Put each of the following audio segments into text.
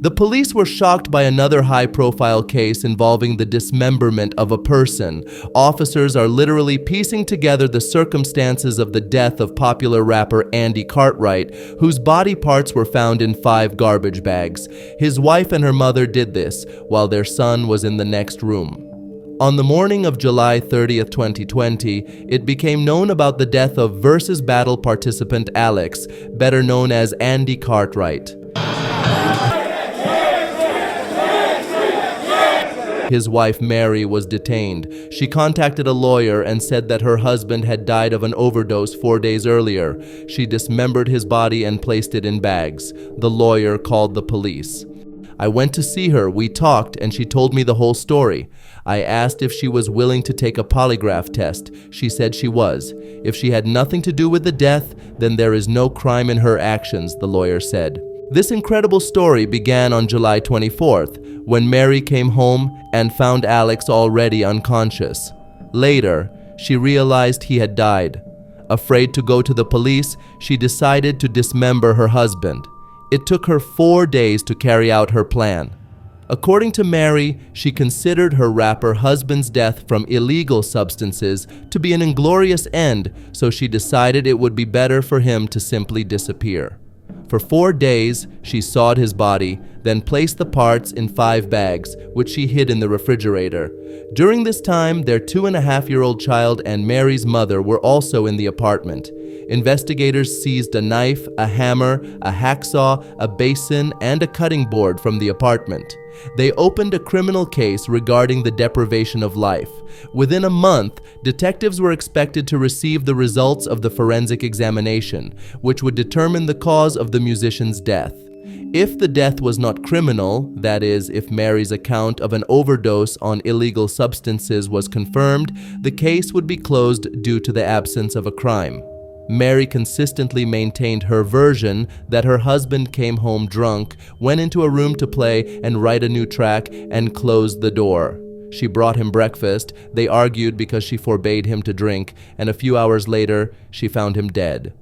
The police were shocked by another high-profile case involving the dismemberment of a person. Officers are literally piecing together the circumstances of the death of popular rapper Andy Cartwright, whose body parts were found in 5 garbage bags. His wife and her mother did this, while their son was in the next room. On the morning of July 30th, 2020, it became known about the death of Versus Battle participant Alex, better known as Andy Cartwright. His wife, Mary, was detained. She contacted a lawyer and said that her husband had died of an overdose 4 days earlier. She dismembered his body and placed it in bags. The lawyer called the police. I went to see her, we talked, and she told me the whole story. I asked if she was willing to take a polygraph test. She said she was. If she had nothing to do with the death, then there is no crime in her actions, the lawyer said. This incredible story began on July 24th, when Mary came home and found Alex already unconscious. Later, she realized he had died. Afraid to go to the police, she decided to dismember her husband. It took her 4 days to carry out her plan. According to Mary, she considered her rapper husband's death from illegal substances to be an inglorious end, so she decided it would be better for him to simply disappear. For 4 days, she sawed his body, then placed the parts in 5 bags, which she hid in the refrigerator. During this time, their 2.5-year-old child and Mary's mother were also in the apartment. Investigators seized a knife, a hammer, a hacksaw, a basin, and a cutting board from the apartment. They opened a criminal case regarding the deprivation of life. Within a month, detectives were expected to receive the results of the forensic examination, which would determine the cause of the musician's death. If the death was not criminal, that is, if Mary's account of an overdose on illegal substances was confirmed, the case would be closed due to the absence of a crime. Mary consistently maintained her version that her husband came home drunk, went into a room to play and write a new track, and closed the door. She brought him breakfast, they argued because she forbade him to drink, and a few hours later, she found him dead.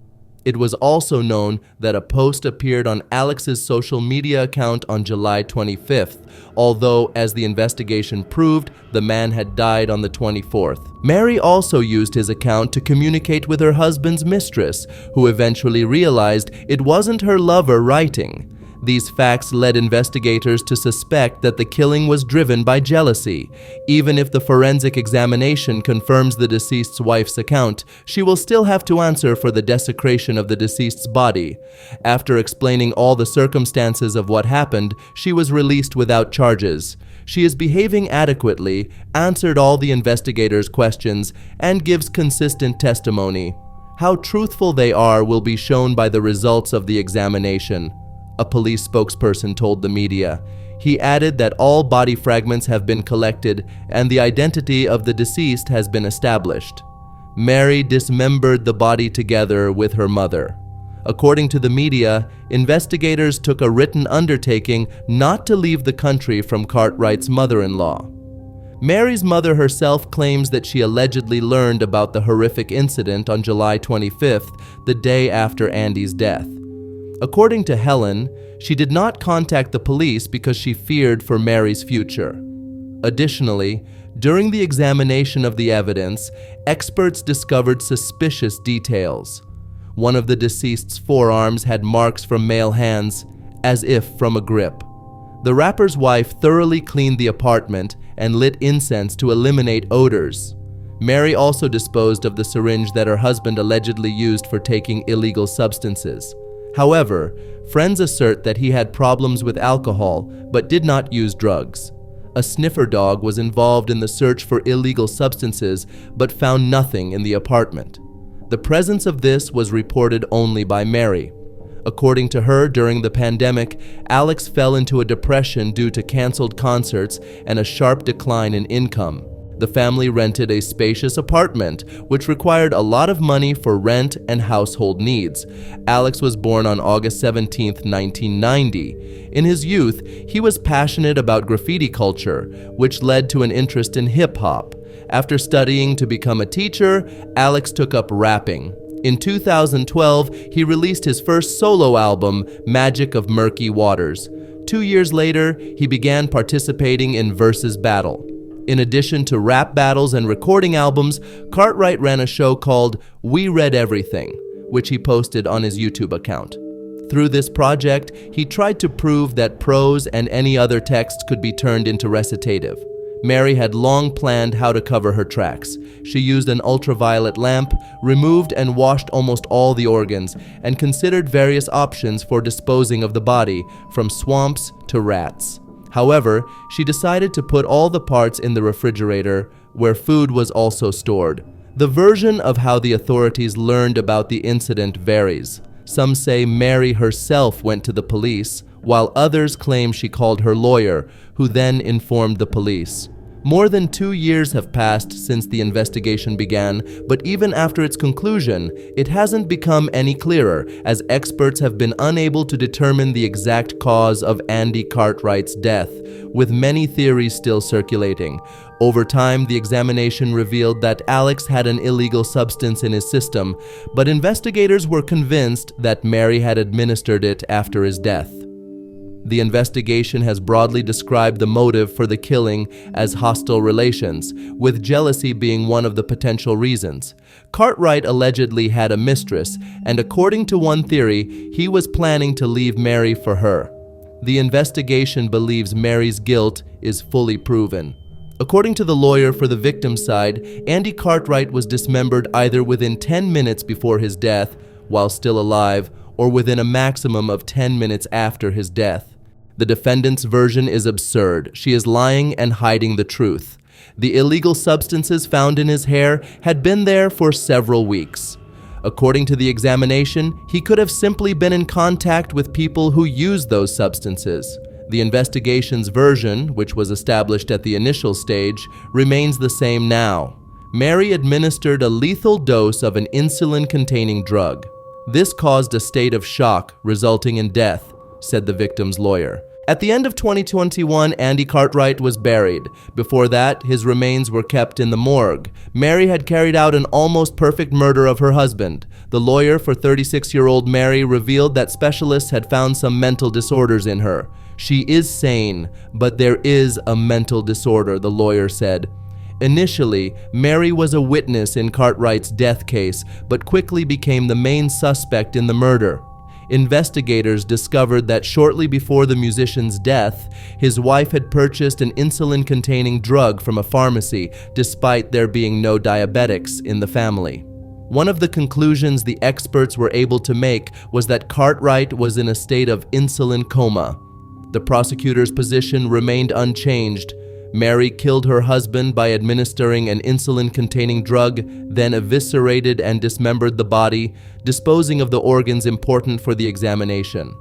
It was also known that a post appeared on Alex's social media account on July 25th, although, as the investigation proved, the man had died on the 24th. Mary also used his account to communicate with her husband's mistress, who eventually realized it wasn't her lover writing. These facts led investigators to suspect that the killing was driven by jealousy. Even if the forensic examination confirms the deceased's wife's account, she will still have to answer for the desecration of the deceased's body. After explaining all the circumstances of what happened, she was released without charges. She is behaving adequately, answered all the investigators' questions, and gives consistent testimony. How truthful they are will be shown by the results of the examination, a police spokesperson told the media. He added that all body fragments have been collected and the identity of the deceased has been established. Mary dismembered the body together with her mother. According to the media, investigators took a written undertaking not to leave the country from Cartwright's mother-in-law. Mary's mother herself claims that she allegedly learned about the horrific incident on July 25th, the day after Andy's death. According to Helen, she did not contact the police because she feared for Mary's future. Additionally, during the examination of the evidence, experts discovered suspicious details. One of the deceased's forearms had marks from male hands, as if from a grip. The rapper's wife thoroughly cleaned the apartment and lit incense to eliminate odors. Mary also disposed of the syringe that her husband allegedly used for taking illegal substances. However, friends assert that he had problems with alcohol but did not use drugs. A sniffer dog was involved in the search for illegal substances but found nothing in the apartment. The presence of this was reported only by Mary. According to her, during the pandemic, Alex fell into a depression due to canceled concerts and a sharp decline in income. The family rented a spacious apartment, which required a lot of money for rent and household needs. Alex was born on August 17, 1990. In his youth, he was passionate about graffiti culture, which led to an interest in hip-hop. After studying to become a teacher, Alex took up rapping. In 2012, he released his first solo album, Magic of Murky Waters. 2 years later, he began participating in Versus Battle. In addition to rap battles and recording albums, Cartwright ran a show called We Read Everything, which he posted on his YouTube account. Through this project, he tried to prove that prose and any other text could be turned into recitative. Mary had long planned how to cover her tracks. She used an ultraviolet lamp, removed and washed almost all the organs, and considered various options for disposing of the body, from swamps to rats. However, she decided to put all the parts in the refrigerator, where food was also stored. The version of how the authorities learned about the incident varies. Some say Mary herself went to the police, while others claim she called her lawyer, who then informed the police. More than 2 years have passed since the investigation began, but even after its conclusion, it hasn't become any clearer, as experts have been unable to determine the exact cause of Andy Cartwright's death, with many theories still circulating. Over time, the examination revealed that Alex had an illegal substance in his system, but investigators were convinced that Mary had administered it after his death. The investigation has broadly described the motive for the killing as hostile relations, with jealousy being one of the potential reasons. Cartwright allegedly had a mistress, and according to one theory, he was planning to leave Mary for her. The investigation believes Mary's guilt is fully proven. According to the lawyer for the victim's side, Andy Cartwright was dismembered either within 10 minutes before his death, while still alive, or within a maximum of 10 minutes after his death. The defendant's version is absurd. She is lying and hiding the truth. The illegal substances found in his hair had been there for several weeks. According to the examination, he could have simply been in contact with people who used those substances. The investigation's version, which was established at the initial stage, remains the same now. Mary administered a lethal dose of an insulin-containing drug. This caused a state of shock, resulting in death, said the victim's lawyer. At the end of 2021, Andy Cartwright was buried. Before that, his remains were kept in the morgue. Mary had carried out an almost perfect murder of her husband. The lawyer for 36-year-old Mary revealed that specialists had found some mental disorders in her. She is sane, but there is a mental disorder, the lawyer said. Initially, Mary was a witness in Cartwright's death case, but quickly became the main suspect in the murder. Investigators discovered that shortly before the musician's death, his wife had purchased an insulin-containing drug from a pharmacy, despite there being no diabetics in the family. One of the conclusions the experts were able to make was that Cartwright was in a state of insulin coma. The prosecutor's position remained unchanged. Mary killed her husband by administering an insulin-containing drug, then eviscerated and dismembered the body, disposing of the organs important for the examination.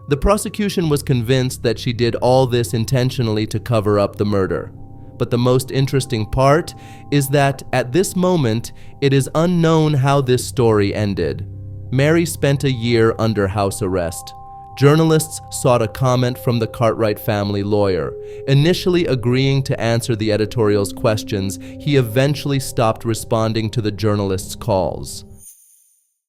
The prosecution was convinced that she did all this intentionally to cover up the murder. But the most interesting part is that, at this moment, it is unknown how this story ended. Mary spent a year under house arrest. Journalists sought a comment from the Cartwright family lawyer. Initially agreeing to answer the editorial's questions, he eventually stopped responding to the journalists' calls.